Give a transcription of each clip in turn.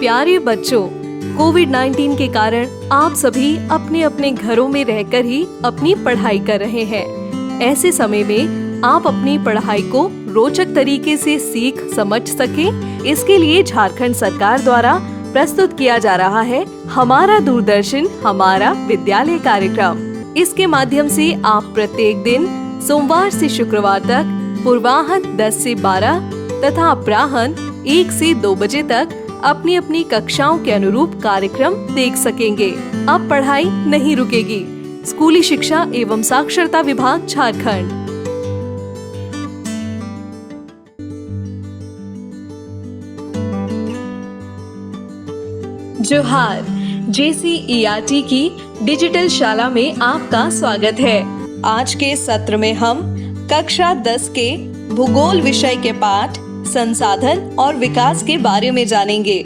प्यारे बच्चों, कोविड-19 के कारण आप सभी अपने अपने घरों में रहकर ही अपनी पढ़ाई कर रहे हैं। ऐसे समय में आप अपनी पढ़ाई को रोचक तरीके से सीख समझ सकें, इसके लिए झारखंड सरकार द्वारा प्रस्तुत किया जा रहा है हमारा दूरदर्शन हमारा विद्यालय कार्यक्रम। इसके माध्यम से आप प्रत्येक दिन सोमवार से शुक्रवार तक पूर्वाह्न 10 से 12 तथा अपराह्न 1 से 2 बजे तक अपनी अपनी कक्षाओं के अनुरूप कार्यक्रम देख सकेंगे। अब पढ़ाई नहीं रुकेगी। स्कूली शिक्षा एवं साक्षरता विभाग झारखंड। जोहार, JCERT की डिजिटल शाला में आपका स्वागत है। आज के सत्र में हम कक्षा 10 के भूगोल विषय के पाठ संसाधन और विकास के बारे में जानेंगे।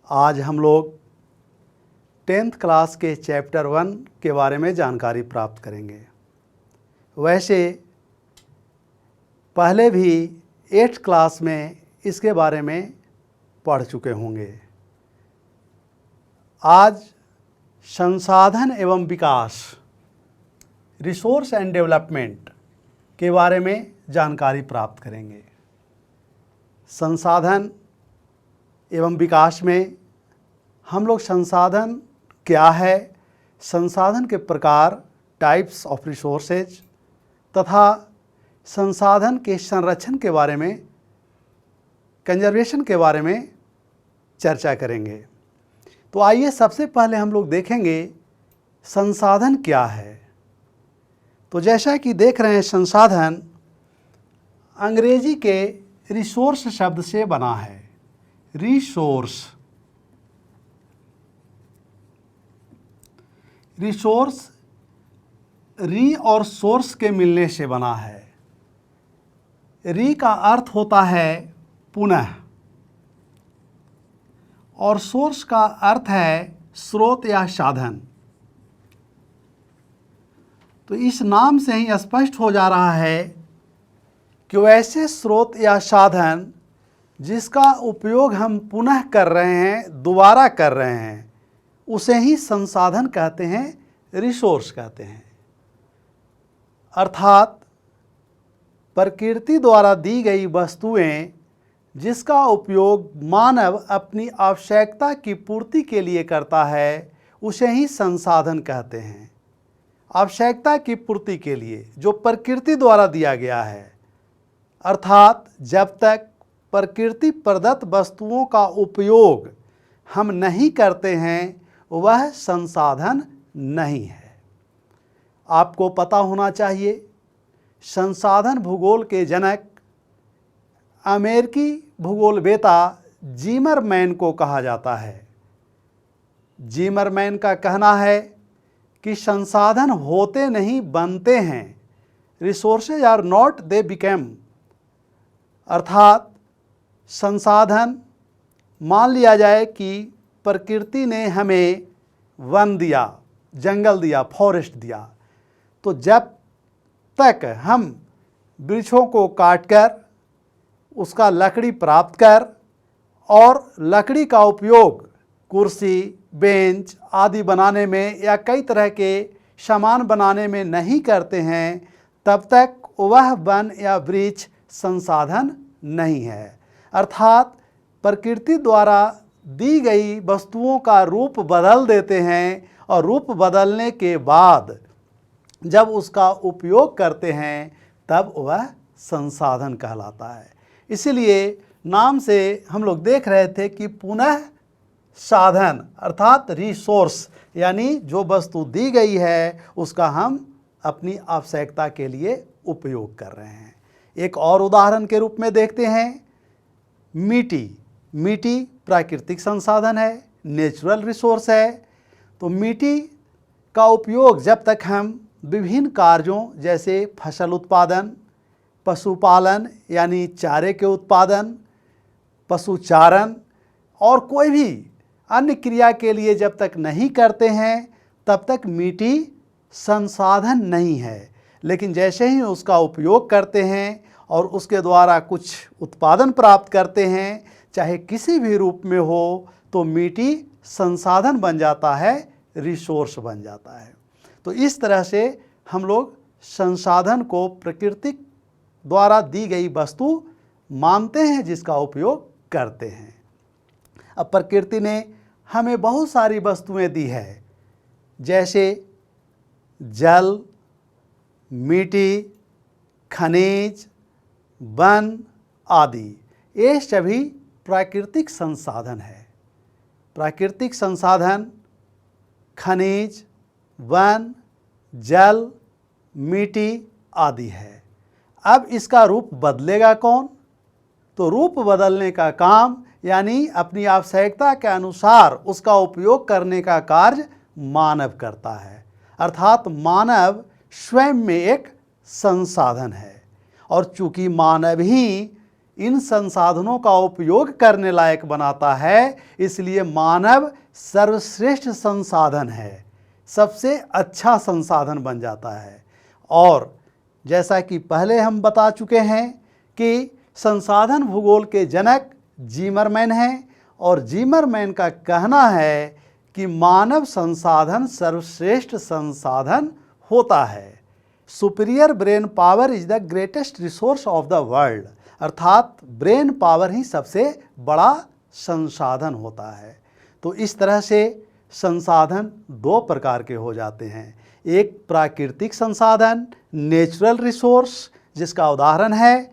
आज हम लोग 10th क्लास के चैप्टर 1 के बारे में जानकारी प्राप्त करेंगे। वैसे पहले भी 8th क्लास में इसके बारे में पढ़ चुके होंगे। आज संसाधन एवं विकास, रिसोर्स एंड डेवलपमेंट के बारे में जानकारी प्राप्त करेंगे। संसाधन एवं विकास में हम लोग संसाधन क्या है, संसाधन के प्रकार, टाइप्स ऑफ रिसोर्सेज तथा संसाधन के संरक्षण के बारे में, कंजर्वेशन के बारे में चर्चा करेंगे। तो आइए सबसे पहले हम लोग देखेंगे संसाधन क्या है। तो जैसा कि देख रहे हैं, संसाधन अंग्रेजी के रिसोर्स शब्द से बना है। रिसोर्स, रिसोर्स री और सोर्स के मिलने से बना है। री का अर्थ होता है पुनः और सोर्स का अर्थ है स्रोत या साधन। तो इस नाम से ही स्पष्ट हो जा रहा है कि वैसे स्रोत या साधन जिसका उपयोग हम पुनः कर रहे हैं, दोबारा कर रहे हैं, उसे ही संसाधन कहते हैं, रिसोर्स कहते हैं। अर्थात प्रकृति द्वारा दी गई वस्तुएं जिसका उपयोग मानव अपनी आवश्यकता की पूर्ति के लिए करता है, उसे ही संसाधन कहते हैं। आवश्यकता की पूर्ति के लिए जो प्रकृति द्वारा दिया गया है, अर्थात जब तक प्रकृति प्रदत्त वस्तुओं का उपयोग हम नहीं करते हैं, वह संसाधन नहीं है। आपको पता होना चाहिए, संसाधन भूगोल के जनक अमेरिकी भूगोलवेता जिमरमैन को कहा जाता है। जिमरमैन का कहना है कि संसाधन होते नहीं बनते हैं। Resources are not they became. अर्थात संसाधन, मान लिया जाए कि प्रकृति ने हमें वन दिया, जंगल दिया, फॉरेस्ट दिया, तो जब तक हम वृक्षों को काटकर उसका लकड़ी प्राप्त कर और लकड़ी का उपयोग कुर्सी, बेंच आदि बनाने में या कई तरह के सामान बनाने में नहीं करते हैं, तब तक वह वन या वृक्ष संसाधन नहीं है। अर्थात प्रकृति द्वारा दी गई वस्तुओं का रूप बदल देते हैं और रूप बदलने के बाद जब उसका उपयोग करते हैं, तब वह संसाधन कहलाता है। इसीलिए नाम से हम लोग देख रहे थे कि पुनः साधन अर्थात रिसोर्स, यानी जो वस्तु दी गई है उसका हम अपनी आवश्यकता के लिए उपयोग कर रहे हैं। एक और उदाहरण के रूप में देखते हैं, मिट्टी। मिट्टी प्राकृतिक संसाधन है, नेचुरल रिसोर्स है। तो मिट्टी का उपयोग जब तक हम विभिन्न कार्यों जैसे फसल उत्पादन, पशुपालन यानी चारे के उत्पादन, पशुचारण और कोई भी अन्य क्रिया के लिए जब तक नहीं करते हैं, तब तक मिट्टी संसाधन नहीं है। लेकिन जैसे ही उसका उपयोग करते हैं और उसके द्वारा कुछ उत्पादन प्राप्त करते हैं, चाहे किसी भी रूप में हो, तो मिट्टी संसाधन बन जाता है, रिसोर्स बन जाता है। तो इस तरह से हम लोग संसाधन को प्रकृति द्वारा दी गई वस्तु मानते हैं, जिसका उपयोग करते हैं। अब प्रकृति ने हमें बहुत सारी वस्तुएं दी है, जैसे जल, मिट्टी, खनिज, वन आदि। ये सभी प्राकृतिक संसाधन है। प्राकृतिक संसाधन खनिज, वन, जल, मिट्टी आदि है। अब इसका रूप बदलेगा कौन? तो रूप बदलने का काम यानी अपनी आवश्यकता के अनुसार उसका उपयोग करने का कार्य मानव करता है। अर्थात मानव स्वयं में एक संसाधन है, और चूंकि मानव ही इन संसाधनों का उपयोग करने लायक बनाता है, इसलिए मानव सर्वश्रेष्ठ संसाधन है, सबसे अच्छा संसाधन बन जाता है। और जैसा कि पहले हम बता चुके हैं कि संसाधन भूगोल के जनक जिमरमैन हैं, और जिमरमैन का कहना है कि मानव संसाधन सर्वश्रेष्ठ संसाधन होता है। Superior brain power is the greatest resource of the world. अर्थात ब्रेन पावर ही सबसे बड़ा संसाधन होता है। तो इस तरह से संसाधन दो प्रकार के हो जाते हैं। एक प्राकृतिक संसाधन नेचुरल रिसोर्स, जिसका उदाहरण है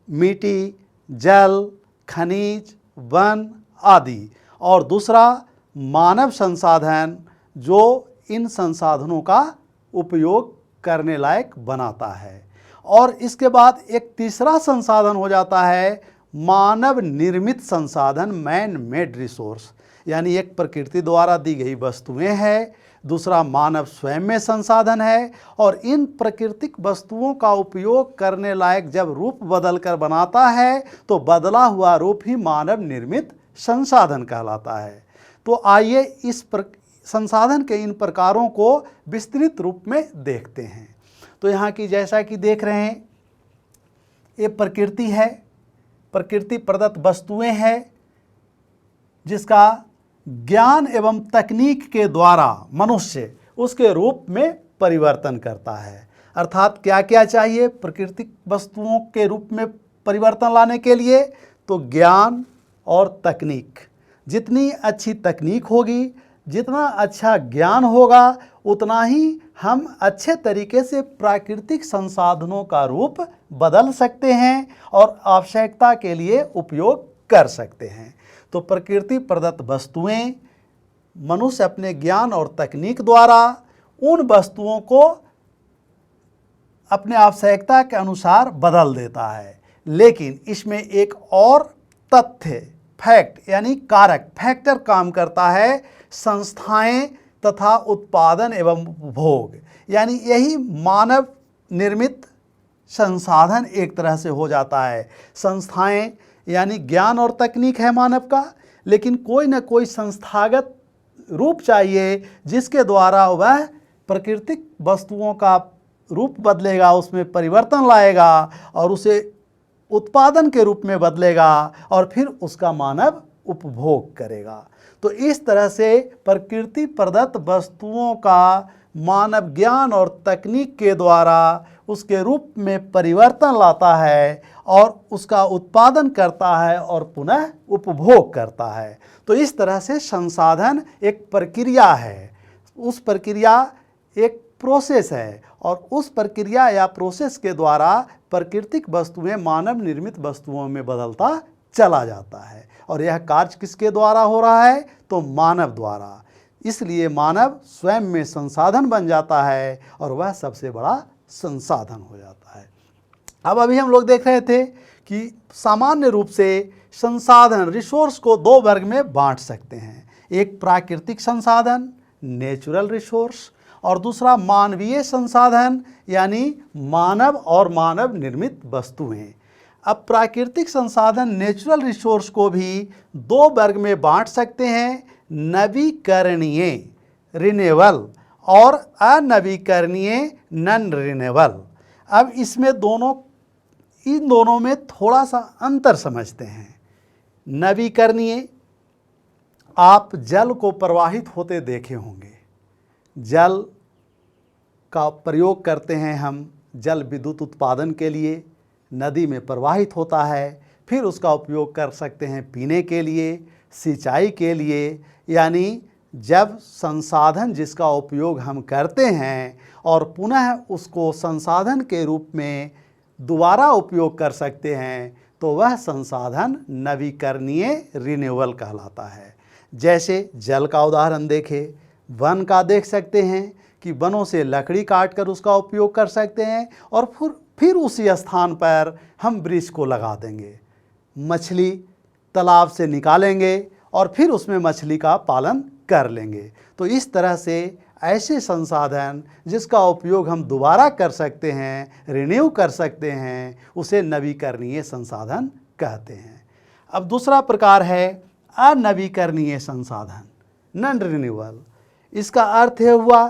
मिट्टी, जल, खनिज, वन आदि, और दूसरा मानव संसाधन जो इन संसाधनों का उपयोग करने लायक बनाता है। और इसके बाद एक तीसरा संसाधन हो जाता है मानव निर्मित संसाधन, मैन मेड रिसोर्स, यानी एक प्रकृति द्वारा दी गई वस्तुएं हैं, दूसरा मानव स्वयं में संसाधन है, और इन प्राकृतिक वस्तुओं का उपयोग करने लायक जब रूप बदल कर बनाता है तो बदला हुआ रूप ही मानव निर्मित संसाधन कहलाता है। तो आइए इस संसाधन के इन प्रकारों को विस्तृत रूप में देखते हैं। तो यहाँ की जैसा कि देख रहे हैं, ये प्रकृति है, प्रकृति प्रदत्त वस्तुएं हैं, जिसका ज्ञान एवं तकनीक के द्वारा मनुष्य उसके रूप में परिवर्तन करता है। अर्थात क्या क्या चाहिए प्राकृतिक वस्तुओं के रूप में परिवर्तन लाने के लिए? तो ज्ञान और तकनीक। जितनी अच्छी तकनीक होगी, जितना अच्छा ज्ञान होगा, उतना ही हम अच्छे तरीके से प्राकृतिक संसाधनों का रूप बदल सकते हैं और आवश्यकता के लिए उपयोग कर सकते हैं। तो प्रकृति प्रदत्त वस्तुएं मनुष्य अपने ज्ञान और तकनीक द्वारा उन वस्तुओं को अपने आवश्यकता के अनुसार बदल देता है। लेकिन इसमें एक और तथ्य, फैक्ट यानी कारक, फैक्टर काम करता है, संस्थाएं तथा उत्पादन एवं उपभोग। यानी यही मानव निर्मित संसाधन एक तरह से हो जाता है। संस्थाएं यानी ज्ञान और तकनीक है मानव का, लेकिन कोई न कोई संस्थागत रूप चाहिए जिसके द्वारा वह प्राकृतिक वस्तुओं का रूप बदलेगा, उसमें परिवर्तन लाएगा और उसे उत्पादन के रूप में बदलेगा और फिर उसका मानव उपभोग करेगा। तो इस तरह से प्रकृति प्रदत्त वस्तुओं का मानव ज्ञान और तकनीक के द्वारा उसके रूप में परिवर्तन लाता है और उसका उत्पादन करता है और पुनः उपभोग करता है। तो इस तरह से संसाधन एक प्रक्रिया है, उस प्रक्रिया एक प्रोसेस है और उस प्रक्रिया या प्रोसेस के द्वारा प्राकृतिक वस्तुएं मानव निर्मित वस्तुओं में बदलता चला जाता है। और यह कार्य किसके द्वारा हो रहा है? तो मानव द्वारा। इसलिए मानव स्वयं में संसाधन बन जाता है और वह सबसे बड़ा संसाधन हो जाता है। अब अभी हम लोग देख रहे थे कि सामान्य रूप से संसाधन रिसोर्स को दो वर्ग में बांट सकते हैं, एक प्राकृतिक संसाधन नेचुरल रिसोर्स और दूसरा मानवीय संसाधन यानी मानव और मानव निर्मित वस्तुएं। अब प्राकृतिक संसाधन नेचुरल रिसोर्स को भी दो वर्ग में बांट सकते हैं, नवीकरणीय रिन्यूएबल और अनवीकरणीय नॉन रिन्यूएबल। अब इसमें इन दोनों में थोड़ा सा अंतर समझते हैं। नवीकरणीय, आप जल को प्रवाहित होते देखे होंगे। जल का प्रयोग करते हैं हम जल विद्युत उत्पादन के लिए, नदी में प्रवाहित होता है, फिर उसका उपयोग कर सकते हैं पीने के लिए, सिंचाई के लिए। यानी जब संसाधन जिसका उपयोग हम करते हैं और पुनः उसको संसाधन के रूप में दोबारा उपयोग कर सकते हैं तो वह संसाधन नवीकरणीय रिन्यूएबल कहलाता है। जैसे जल का उदाहरण देखें, वन का देख सकते हैं कि वनों से लकड़ी काटकर उसका उपयोग कर सकते हैं और फिर उसी स्थान पर हम वृक्ष को लगा देंगे। मछली तालाब से निकालेंगे और फिर उसमें मछली का पालन कर लेंगे। तो इस तरह से ऐसे संसाधन जिसका उपयोग हम दोबारा कर सकते हैं, रिन्यू कर सकते हैं, उसे नवीकरणीय संसाधन कहते हैं। अब दूसरा प्रकार है अनवीकरणीय संसाधन, नॉन रिन्यूएबल। इसका अर्थ हुआ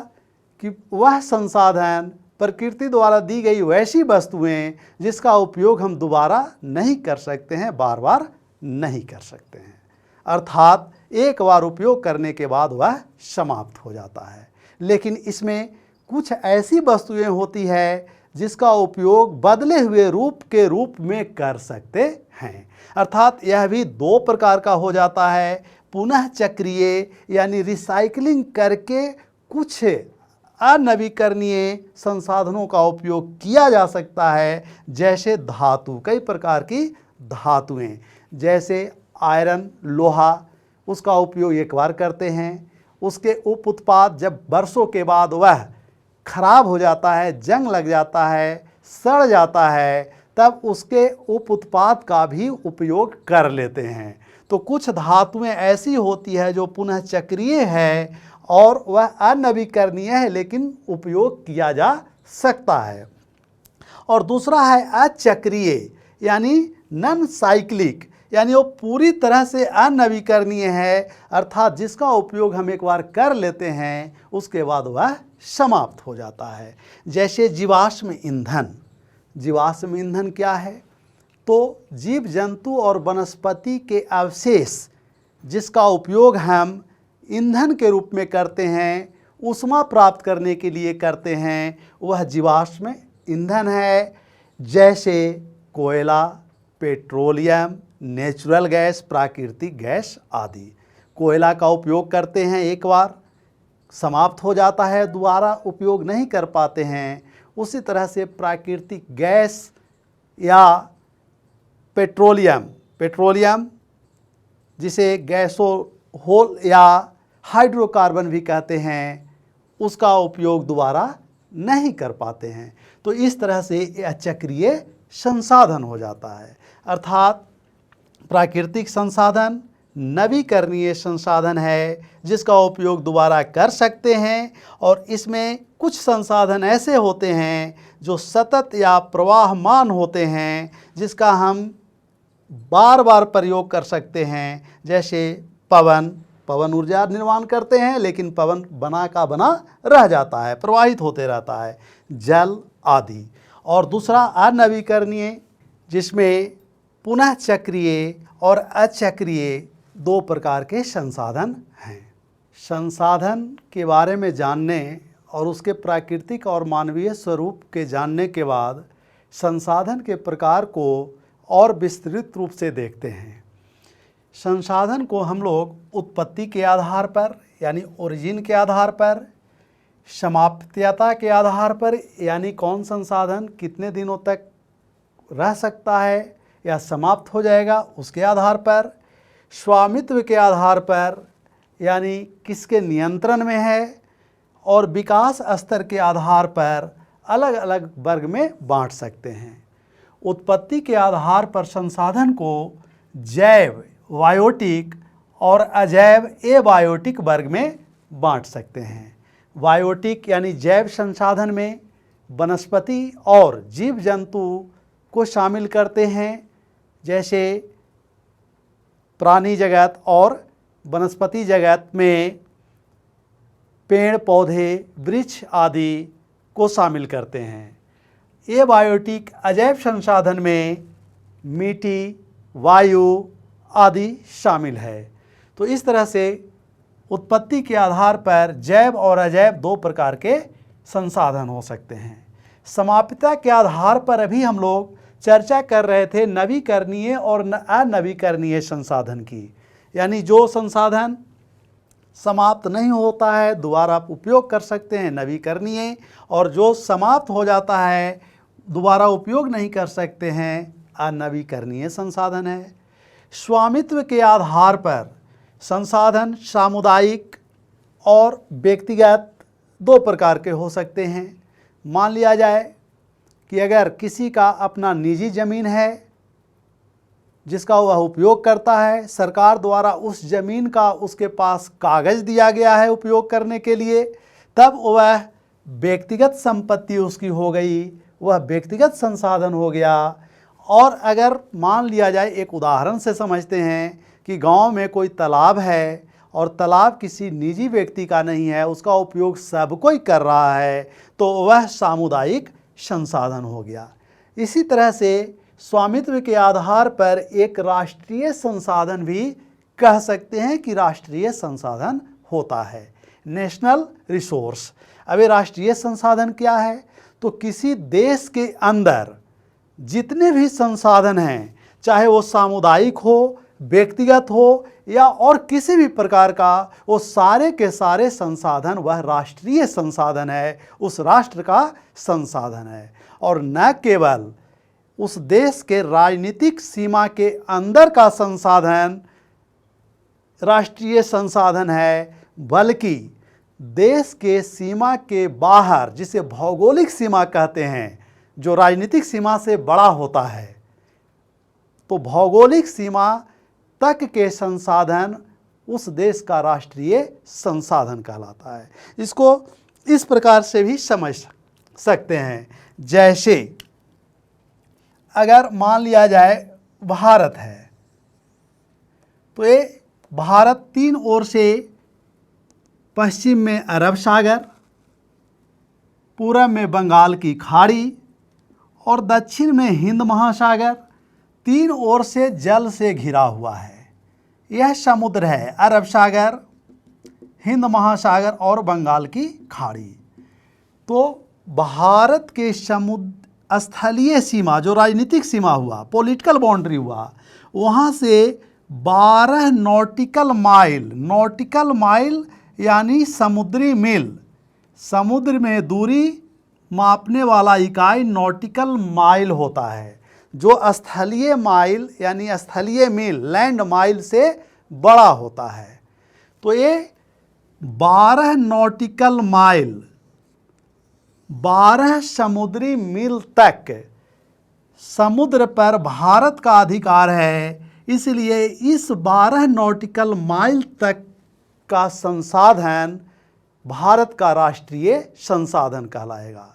कि वह संसाधन प्रकृति द्वारा दी गई वैसी वस्तुएं जिसका उपयोग हम दोबारा नहीं कर सकते हैं, बार बार नहीं कर सकते हैं। अर्थात एक बार उपयोग करने के बाद वह समाप्त हो जाता है। लेकिन इसमें कुछ ऐसी वस्तुएं होती है जिसका उपयोग बदले हुए रूप में कर सकते हैं। अर्थात यह भी दो प्रकार का हो जाता है। पुनः चक्रीय यानी रिसाइकलिंग करके कुछ अनवीकरणीय संसाधनों का उपयोग किया जा सकता है। जैसे धातु, कई प्रकार की धातुएं, जैसे आयरन, लोहा, उसका उपयोग एक बार करते हैं, उसके उप उत्पाद जब वर्षों के बाद वह खराब हो जाता है, जंग लग जाता है, सड़ जाता है, तब उसके उप उत्पाद का भी उपयोग कर लेते हैं। तो कुछ धातुएं ऐसी होती है जो पुनः चक्रीय है और वह अनवीकरणीय है लेकिन उपयोग किया जा सकता है। और दूसरा है अचक्रीय यानी नॉन साइक्लिक, यानी वो पूरी तरह से अनवीकरणीय है, अर्थात जिसका उपयोग हम एक बार कर लेते हैं उसके बाद वह समाप्त हो जाता है। जैसे जीवाश्म ईंधन। जीवाश्म ईंधन क्या है? तो जीव जंतु और वनस्पति के अवशेष जिसका उपयोग हम ईंधन के रूप में करते हैं, ऊष्मा प्राप्त करने के लिए करते हैं, वह जीवाश्म ईंधन है। जैसे कोयला, पेट्रोलियम, नेचुरल गैस, प्राकृतिक गैस आदि। कोयला का उपयोग करते हैं, एक बार समाप्त हो जाता है, दोबारा उपयोग नहीं कर पाते हैं। उसी तरह से प्राकृतिक गैस या पेट्रोलियम जिसे गैसोहोल या हाइड्रोकार्बन भी कहते हैं, उसका उपयोग दोबारा नहीं कर पाते हैं। तो इस तरह से यह चक्रीय संसाधन हो जाता है। अर्थात प्राकृतिक संसाधन नवीकरणीय संसाधन है जिसका उपयोग दोबारा कर सकते हैं, और इसमें कुछ संसाधन ऐसे होते हैं जो सतत या प्रवाहमान होते हैं जिसका हम बार बार प्रयोग कर सकते हैं। जैसे पवन ऊर्जा निर्माण करते हैं लेकिन पवन बना का बना रह जाता है, प्रवाहित होते रहता है, जल आदि। और दूसरा अनवीकरणीय जिसमें पुनः चक्रीय और अचक्रीय दो प्रकार के संसाधन हैं। संसाधन के बारे में जानने और उसके प्राकृतिक और मानवीय स्वरूप के जानने के बाद संसाधन के प्रकार को और विस्तृत रूप से देखते हैं। संसाधन को हम लोग उत्पत्ति के आधार पर यानी ओरिजिन के आधार पर, समाप्यता के आधार पर यानी कौन संसाधन कितने दिनों तक रह सकता है या समाप्त हो जाएगा उसके आधार पर, स्वामित्व के आधार पर यानी किसके नियंत्रण में है, और विकास स्तर के आधार पर अलग अलग वर्ग में बांट सकते हैं। उत्पत्ति के आधार पर संसाधन को जैव बायोटिक और अजैव एबायोटिक वर्ग में बांट सकते हैं। बायोटिक यानी जैव संसाधन में वनस्पति और जीव जंतु को शामिल करते हैं, जैसे प्राणी जगत और वनस्पति जगत में पेड़ पौधे वृक्ष आदि को शामिल करते हैं। एबायोटिक अजैव संसाधन में मिट्टी, वायु आदि शामिल है। तो इस तरह से उत्पत्ति के आधार पर जैव और अजैव दो प्रकार के संसाधन हो सकते हैं। समाप्यता के आधार पर अभी हम लोग चर्चा कर रहे थे नवीकरणीय और अनवीकरणीय संसाधन की, यानी जो संसाधन समाप्त नहीं होता है दोबारा आप उपयोग कर सकते हैं नवीकरणीय, और जो समाप्त हो जाता है दोबारा उपयोग नहीं कर सकते हैं अनवीकरणीय संसाधन है। स्वामित्व के आधार पर संसाधन सामुदायिक और व्यक्तिगत दो प्रकार के हो सकते हैं। मान लिया जाए कि अगर किसी का अपना निजी ज़मीन है जिसका वह उपयोग करता है, सरकार द्वारा उस ज़मीन का उसके पास कागज़ दिया गया है उपयोग करने के लिए, तब वह व्यक्तिगत संपत्ति उसकी हो गई, वह व्यक्तिगत संसाधन हो गया। और अगर मान लिया जाए, एक उदाहरण से समझते हैं कि गांव में कोई तालाब है और तालाब किसी निजी व्यक्ति का नहीं है, उसका उपयोग सब कोई कर रहा है, तो वह सामुदायिक संसाधन हो गया। इसी तरह से स्वामित्व के आधार पर एक राष्ट्रीय संसाधन भी कह सकते हैं कि राष्ट्रीय संसाधन होता है, नेशनल रिसोर्स। अब ये राष्ट्रीय संसाधन क्या है? तो किसी देश के अंदर जितने भी संसाधन हैं, चाहे वो सामुदायिक हो, व्यक्तिगत हो या और किसी भी प्रकार का, वो सारे के सारे संसाधन वह राष्ट्रीय संसाधन है, उस राष्ट्र का संसाधन है। और न केवल उस देश के राजनीतिक सीमा के अंदर का संसाधन राष्ट्रीय संसाधन है, बल्कि देश के सीमा के बाहर, जिसे भौगोलिक सीमा कहते हैं, जो राजनीतिक सीमा से बड़ा होता है, तो भौगोलिक सीमा तक के संसाधन उस देश का राष्ट्रीय संसाधन कहलाता है। इसको इस प्रकार से भी समझ सकते हैं, जैसे अगर मान लिया जाए भारत है, तो ये भारत तीन ओर से, पश्चिम में अरब सागर, पूरब में बंगाल की खाड़ी और दक्षिण में हिंद महासागर, तीन ओर से जल से घिरा हुआ है। यह समुद्र है, अरब सागर, हिंद महासागर और बंगाल की खाड़ी। तो भारत के समुद्र स्थलीय सीमा, जो राजनीतिक सीमा हुआ, पॉलिटिकल बाउंड्री हुआ, वहाँ से 12 नॉटिकल माइल यानी समुद्री मील, समुद्र में दूरी मापने वाला इकाई नॉटिकल माइल होता है, जो स्थलीय माइल यानी स्थलीय मील, लैंड माइल से बड़ा होता है। तो ये 12 नॉटिकल माइल, 12 समुद्री मील तक समुद्र पर भारत का अधिकार है। इसलिए इस 12 नॉटिकल माइल तक का संसाधन भारत का राष्ट्रीय संसाधन कहलाएगा।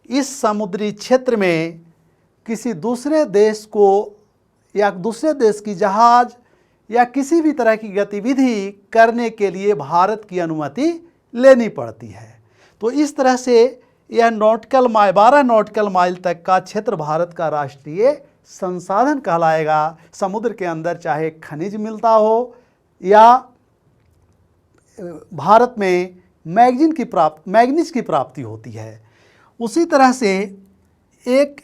इस समुद्री क्षेत्र में किसी दूसरे देश को या दूसरे देश की जहाज़ या किसी भी तरह की गतिविधि करने के लिए भारत की अनुमति लेनी पड़ती है। तो इस तरह से यह 12 नॉटिकल माइल तक का क्षेत्र भारत का राष्ट्रीय संसाधन कहलाएगा। समुद्र के अंदर चाहे खनिज मिलता हो या भारत में मैग्नीज की प्राप्ति होती है। उसी तरह से एक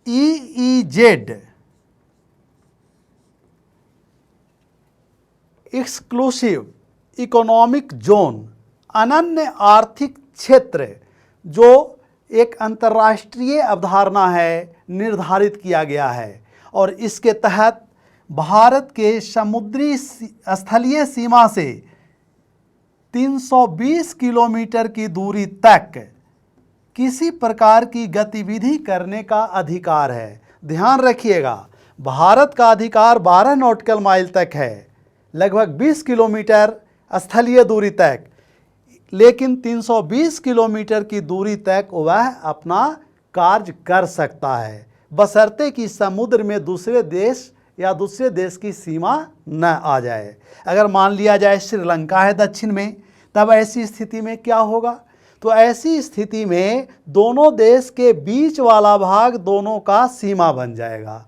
EEZ एक्सक्लूसिव इकोनॉमिक जोन, अनन्य आर्थिक क्षेत्र, जो एक अंतर्राष्ट्रीय अवधारणा है, निर्धारित किया गया है। और इसके तहत भारत के समुद्री स्थलीय सीमा से 320 किलोमीटर की दूरी तक किसी प्रकार की गतिविधि करने का अधिकार है। ध्यान रखिएगा, भारत का अधिकार 12 नॉटिकल माइल तक है, लगभग 20 किलोमीटर स्थलीय दूरी तक, लेकिन 320 किलोमीटर की दूरी तक वह अपना कार्य कर सकता है, बशर्ते कि समुद्र में दूसरे देश या दूसरे देश की सीमा न आ जाए। अगर मान लिया जाए श्रीलंका है दक्षिण में, तब ऐसी स्थिति में क्या होगा? तो ऐसी स्थिति में दोनों देश के बीच वाला भाग दोनों का सीमा बन जाएगा,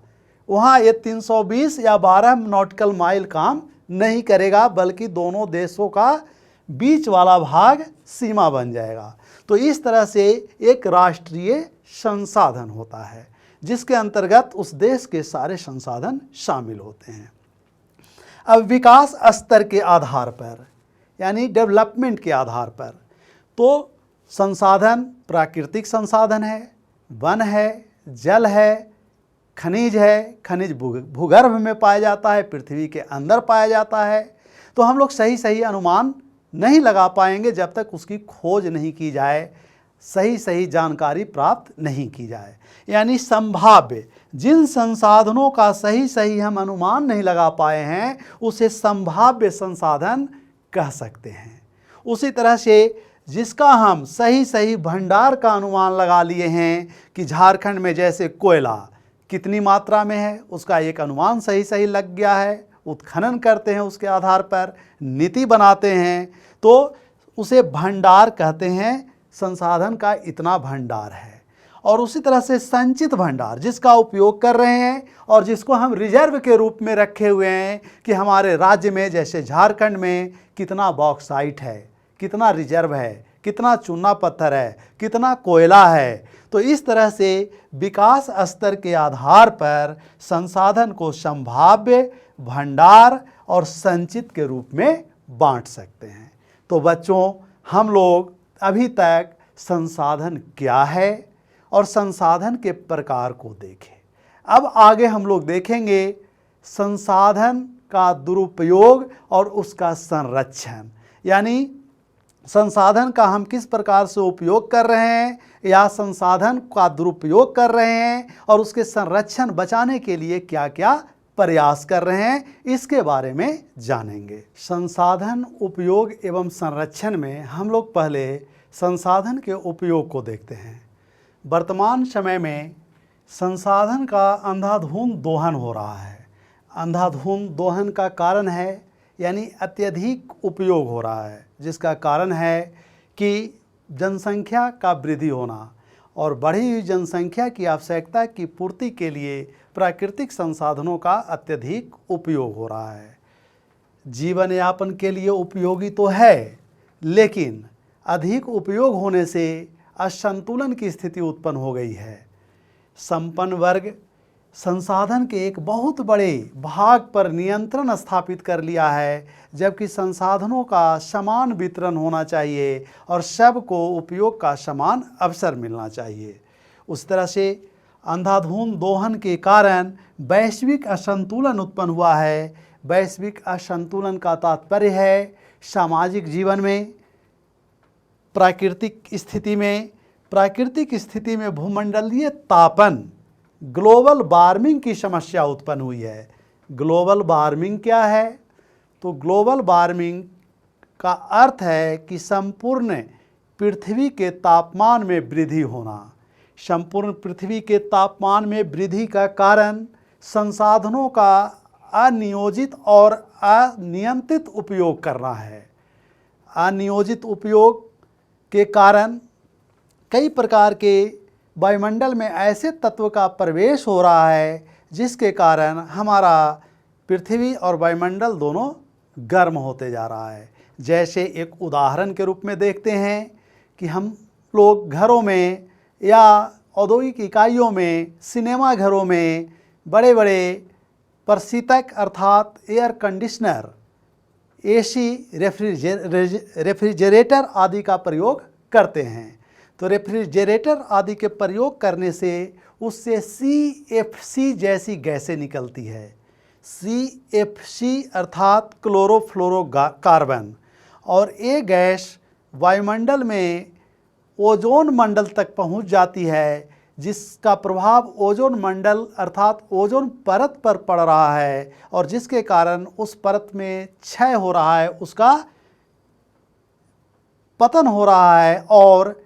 वहाँ ये 320 या 12 नॉटिकल माइल काम नहीं करेगा, बल्कि दोनों देशों का बीच वाला भाग सीमा बन जाएगा। तो इस तरह से एक राष्ट्रीय संसाधन होता है जिसके अंतर्गत उस देश के सारे संसाधन शामिल होते हैं। अब विकास स्तर के आधार पर यानी डेवलपमेंट के आधार पर तो संसाधन प्राकृतिक संसाधन है, वन है, जल है, खनिज है। खनिज भूगर्भ में पाया जाता है, पृथ्वी के अंदर पाया जाता है। तो हम लोग सही अनुमान नहीं लगा पाएंगे जब तक उसकी खोज नहीं की जाए, सही जानकारी प्राप्त नहीं की जाए। यानी संभाव्य जिन संसाधनों का सही हम अनुमान नहीं लगा पाए हैं उसे संभाव्य संसाधन कह सकते हैं। उसी तरह से जिसका हम सही भंडार का अनुमान लगा लिए हैं कि झारखंड में जैसे कोयला कितनी मात्रा में है, उसका एक अनुमान सही लग गया है, उत्खनन करते हैं, उसके आधार पर नीति बनाते हैं, तो उसे भंडार कहते हैं। संसाधन का इतना भंडार है। और उसी तरह से संचित भंडार जिसका उपयोग कर रहे हैं और जिसको हम रिजर्व के रूप में रखे हुए हैं कि हमारे राज्य में जैसे झारखंड में कितना बॉक्साइट है, कितना रिजर्व है, कितना चूना पत्थर है, कितना कोयला है। तो इस तरह से विकास स्तर के आधार पर संसाधन को संभाव्य, भंडार और संचित के रूप में बांट सकते हैं। तो बच्चों, हम लोग अभी तक संसाधन क्या है और संसाधन के प्रकार को देखें। अब आगे हम लोग देखेंगे संसाधन का दुरुपयोग और उसका संरक्षण। यानी संसाधन का हम किस प्रकार से उपयोग कर रहे हैं या संसाधन का दुरुपयोग कर रहे हैं और उसके संरक्षण बचाने के लिए क्या क्या प्रयास कर रहे हैं, इसके बारे में जानेंगे। संसाधन उपयोग एवं संरक्षण में हम लोग पहले संसाधन के उपयोग को देखते हैं। वर्तमान समय में संसाधन का अंधाधुंध दोहन हो रहा है। अंधाधुंध दोहन का कारण है यानी अत्यधिक उपयोग हो रहा है, जिसका कारण है कि जनसंख्या का वृद्धि होना और बढ़ी हुई जनसंख्या की आवश्यकता की पूर्ति के लिए प्राकृतिक संसाधनों का अत्यधिक उपयोग हो रहा है। जीवन यापन के लिए उपयोगी तो है, लेकिन अधिक उपयोग होने से असंतुलन की स्थिति उत्पन्न हो गई है। संपन्न वर्ग संसाधन के एक बहुत बड़े भाग पर नियंत्रण स्थापित कर लिया है, जबकि संसाधनों का समान वितरण होना चाहिए और सबको उपयोग का समान अवसर मिलना चाहिए। उस तरह से अंधाधुंध दोहन के कारण वैश्विक असंतुलन उत्पन्न हुआ है। वैश्विक असंतुलन का तात्पर्य है सामाजिक जीवन में, प्राकृतिक स्थिति में भूमंडलीय तापन, ग्लोबल वार्मिंग की समस्या उत्पन्न हुई है। ग्लोबल वार्मिंग क्या है? तो ग्लोबल वार्मिंग का अर्थ है कि संपूर्ण पृथ्वी के तापमान में वृद्धि होना। संपूर्ण पृथ्वी के तापमान में वृद्धि का कारण संसाधनों का अनियोजित और अनियंत्रित उपयोग करना है। अनियोजित उपयोग के कारण कई प्रकार के वायुमंडल में ऐसे तत्व का प्रवेश हो रहा है जिसके कारण हमारा पृथ्वी और वायुमंडल दोनों गर्म होते जा रहा है। जैसे एक उदाहरण के रूप में देखते हैं कि हम लोग घरों में या औद्योगिक इकाइयों में, सिनेमा घरों में बड़े बड़े प्रशीतक अर्थात एयर कंडीशनर, एसी, रेफ्रिजरेटर आदि का प्रयोग करते हैं। तो रेफ्रिजरेटर आदि के प्रयोग करने से उससे CFC जैसी गैसें निकलती है। CFC अर्थात क्लोरोफ्लोरोकार्बन, और ये गैस वायुमंडल में ओजोन मंडल तक पहुंच जाती है, जिसका प्रभाव ओजोन मंडल अर्थात ओजोन परत पर पड़ रहा है और जिसके कारण उस परत में क्षय हो रहा है, उसका पतन हो रहा है और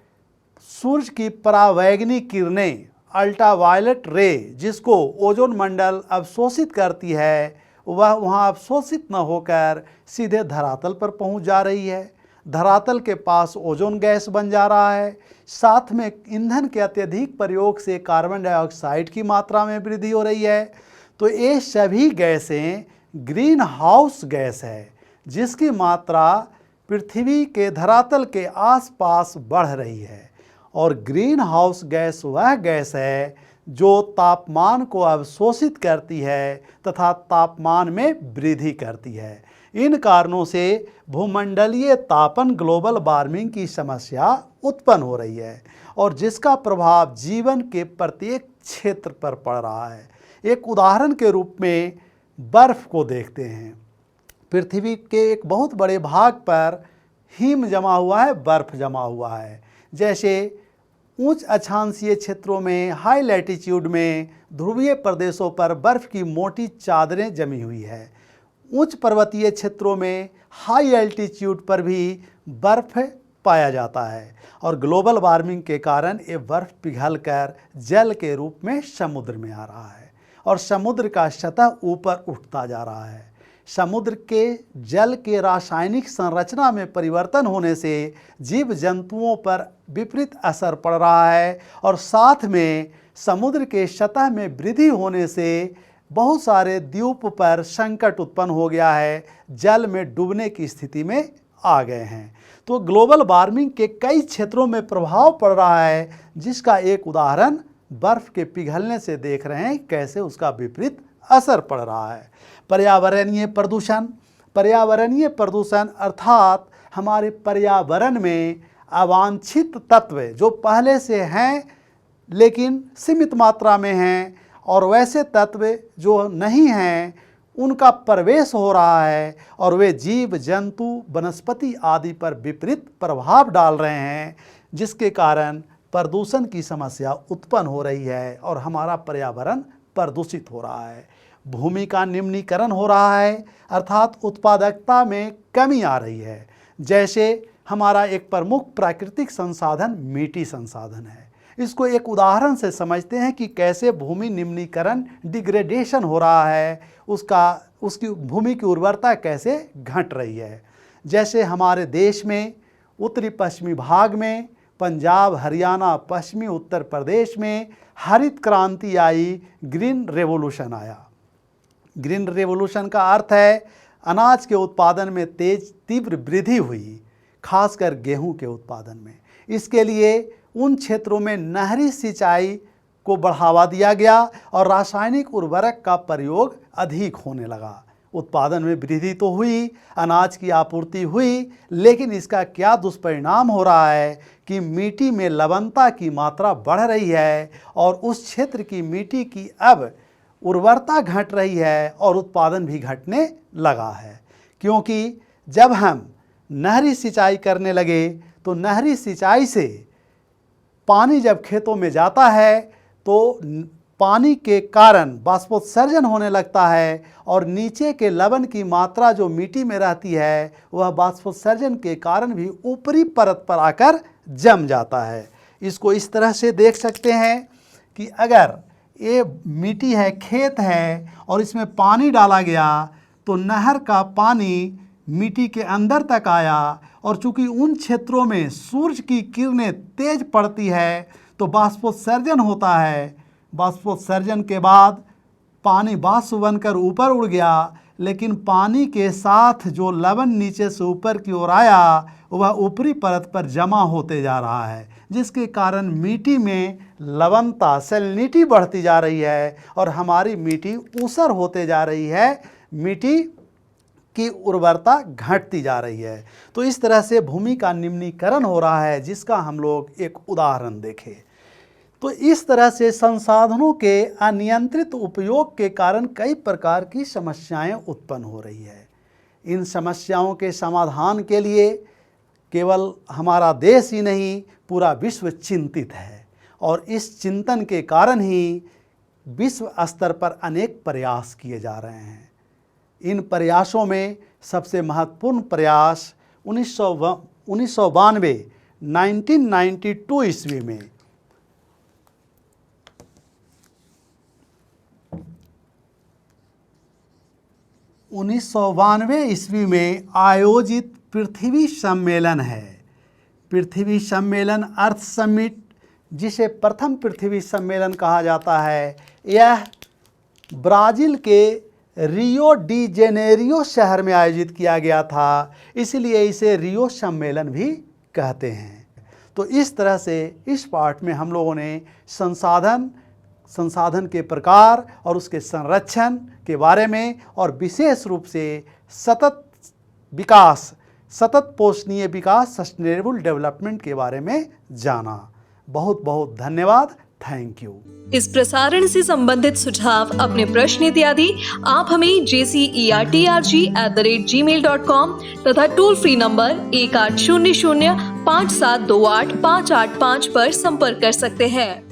सूर्य की परावैंगनिक किरणें, अल्ट्रावायलेट रे, जिसको ओजोन मंडल अवशोषित करती है, वह वहाँ अवशोषित न होकर सीधे धरातल पर पहुँच जा रही है। धरातल के पास ओजोन गैस बन जा रहा है। साथ में ईंधन के अत्यधिक प्रयोग से कार्बन डाइऑक्साइड की मात्रा में वृद्धि हो रही है। तो ये सभी गैसें ग्रीन हाउस गैस है, जिसकी मात्रा पृथ्वी के धरातल के आसपास बढ़ रही है। और ग्रीन हाउस गैस वह गैस है जो तापमान को अवशोषित करती है तथा तापमान में वृद्धि करती है। इन कारणों से भूमंडलीय तापन ग्लोबल वार्मिंग की समस्या उत्पन्न हो रही है और जिसका प्रभाव जीवन के प्रत्येक क्षेत्र पर पड़ रहा है। एक उदाहरण के रूप में बर्फ़ को देखते हैं। पृथ्वी के एक बहुत बड़े भाग पर हिम जमा हुआ है, बर्फ़ जमा हुआ है। जैसे उच्च अक्षांशीय क्षेत्रों में, हाई लैटिट्यूड में, ध्रुवीय प्रदेशों पर बर्फ़ की मोटी चादरें जमी हुई है। उच्च पर्वतीय क्षेत्रों में, हाई एल्टीट्यूड पर भी बर्फ़ पाया जाता है और ग्लोबल वार्मिंग के कारण ये बर्फ़ पिघलकर जल के रूप में समुद्र में आ रहा है और समुद्र का सतह ऊपर उठता जा रहा है। समुद्र के जल के रासायनिक संरचना में परिवर्तन होने से जीव जंतुओं पर विपरीत असर पड़ रहा है और साथ में समुद्र के सतह में वृद्धि होने से बहुत सारे द्वीप पर संकट उत्पन्न हो गया है, जल में डूबने की स्थिति में आ गए हैं। तो ग्लोबल वार्मिंग के कई क्षेत्रों में प्रभाव पड़ रहा है, जिसका एक उदाहरण बर्फ़ के पिघलने से देख रहे हैं कैसे उसका विपरीत असर पड़ रहा है। पर्यावरणीय प्रदूषण अर्थात हमारे पर्यावरण में अवांछित तत्व जो पहले से हैं लेकिन सीमित मात्रा में हैं और वैसे तत्व जो नहीं हैं उनका प्रवेश हो रहा है और वे जीव जंतु वनस्पति आदि पर विपरीत प्रभाव डाल रहे हैं, जिसके कारण प्रदूषण की समस्या उत्पन्न हो रही है और हमारा पर्यावरण प्रदूषित हो रहा है। भूमि का निम्नीकरण हो रहा है अर्थात उत्पादकता में कमी आ रही है। जैसे हमारा एक प्रमुख प्राकृतिक संसाधन मिट्टी संसाधन है। इसको एक उदाहरण से समझते हैं कि कैसे भूमि निम्नीकरण डिग्रेडेशन हो रहा है, उसकी भूमि की उर्वरता कैसे घट रही है। जैसे हमारे देश में उत्तरी पश्चिमी भाग में, पंजाब, हरियाणा, पश्चिमी उत्तर प्रदेश में हरित क्रांति आई, ग्रीन रेवोल्यूशन आया। ग्रीन रेवोल्यूशन का अर्थ है अनाज के उत्पादन में तीव्र वृद्धि हुई, खासकर गेहूं के उत्पादन में। इसके लिए उन क्षेत्रों में नहरी सिंचाई को बढ़ावा दिया गया और रासायनिक उर्वरक का प्रयोग अधिक होने लगा। उत्पादन में वृद्धि तो हुई, अनाज की आपूर्ति हुई, लेकिन इसका क्या दुष्परिणाम हो रहा है कि मिट्टी में लवणता की मात्रा बढ़ रही है और उस क्षेत्र की मिट्टी की अब उर्वरता घट रही है और उत्पादन भी घटने लगा है। क्योंकि जब हम नहरी सिंचाई करने लगे तो नहरी सिंचाई से पानी जब खेतों में जाता है तो पानी के कारण बाष्पोत्सर्जन होने लगता है और नीचे के लवण की मात्रा जो मिट्टी में रहती है वह बाष्पोत्सर्जन के कारण भी ऊपरी परत पर आकर जम जाता है। इसको इस तरह से देख सकते हैं कि अगर ये मिट्टी है, खेत है और इसमें पानी डाला गया तो नहर का पानी मिट्टी के अंदर तक आया और चूंकि उन क्षेत्रों में सूरज की किरणें तेज पड़ती है तो बाष्पोत्सर्जन होता है। बाष्पोत्सर्जन के बाद पानी बाष्प बनकर ऊपर उड़ गया, लेकिन पानी के साथ जो लवण नीचे से ऊपर की ओर आया वह ऊपरी परत पर जमा होते जा रहा है, जिसके कारण मिट्टी में लवणता सैलिनिटी बढ़ती जा रही है और हमारी मिट्टी ऊसर होते जा रही है, मिट्टी की उर्वरता घटती जा रही है। तो इस तरह से भूमि का निम्नीकरण हो रहा है, जिसका हम लोग एक उदाहरण देखें। तो इस तरह से संसाधनों के अनियंत्रित उपयोग के कारण कई प्रकार की समस्याएं उत्पन्न हो रही है। इन समस्याओं के समाधान के लिए केवल हमारा देश ही नहीं पूरा विश्व चिंतित है और इस चिंतन के कारण ही विश्व स्तर पर अनेक प्रयास किए जा रहे हैं। इन प्रयासों में सबसे महत्वपूर्ण प्रयास 1992 ईस्वी में 1992 ईस्वी में आयोजित पृथ्वी सम्मेलन है। पृथ्वी सम्मेलन, अर्थ समिट, जिसे प्रथम पृथ्वी सम्मेलन कहा जाता है, यह ब्राज़ील के रियो डी जेनेरियो शहर में आयोजित किया गया था, इसलिए इसे रियो सम्मेलन भी कहते हैं। तो इस तरह से इस पाठ में हम लोगों ने संसाधन के प्रकार और उसके संरक्षण के बारे में और विशेष रूप से सतत पोषणीय विकास सस्टेनेबल डेवलपमेंट के बारे में जाना। बहुत बहुत धन्यवाद। Thank you. इस प्रसारण से संबंधित सुझाव, अपने प्रश्न इत्यादि आप हमें jcertrg@gmail.com तथा टोल फ्री नंबर 1800 5728 585 पर संपर्क कर सकते हैं।